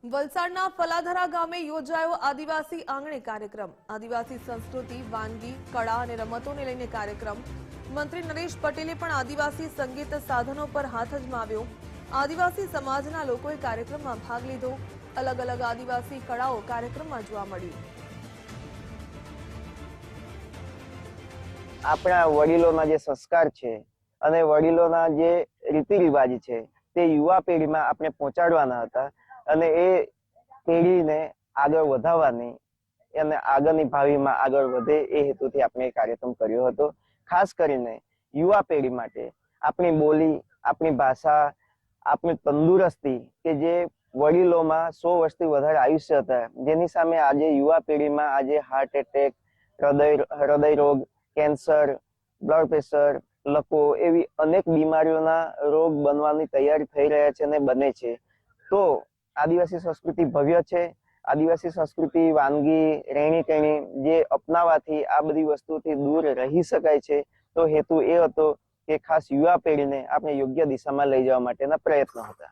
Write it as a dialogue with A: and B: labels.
A: વલસાડના ફલાધરા ગામે યોજાયો આદિવાસી આંગણે કાર્યક્રમ। આદિવાસી સંસ્કૃતિ, વાનગી, કળા અને રમતોને લઈને કાર્યક્રમ। મંત્રી નરેશ પટેલે પણ આદિવાસી સંગીત સાધનો પર હાથ અજમાવ્યો। આદિવાસી સમાજના લોકોએ કાર્યક્રમમાં ભાગ લીધો। અલગ અલગ આદિવાસી કળાઓ કાર્યક્રમમાં જોવા મળી।
B: આપણા વડીલોના જે સંસ્કાર છે અને વડીલોના જે રીતિ રિવાજ છે તે યુવા પેઢીમાં આપણે પહોંચાડવાના હતા અને એ પેઢીને આગળ વધારવાની અને આગળની ભાવિમાં આગળ વધે એ હેતુથી આપણે એ કાર્યક્રમ કર્યો હતો। ખાસ કરીને યુવા પેઢી માટે આપણી બોલી, આપણી ભાષા, આપણી તંદુરસ્તી કે જે વડીલોમાં 100 વર્ષથી વધારે આયુષ્ય હતા, જેની સામે આજે યુવા પેઢીમાં આજે હાર્ટ એટેક, હૃદય રોગ, કેન્સર, બ્લડ પ્રેશર, લકવો એવી અનેક બીમારીઓના રોગ બનવાની તૈયારી થઈ રહ્યા છે અને બને છે। તો આદિવાસી સંસ્કૃતિ ભવ્ય છે। આદિવાસી સંસ્કૃતિ, વાનગી, રહેણી કહેણી જે અપનાવવાથી આ બધી વસ્તુથી દૂર રહી શકાય છે। તો હેતુ એ હતો કે ખાસ યુવા પેઢીને આપણે યોગ્ય દિશામાં લઈ જવા માટેના પ્રયત્નો હતા।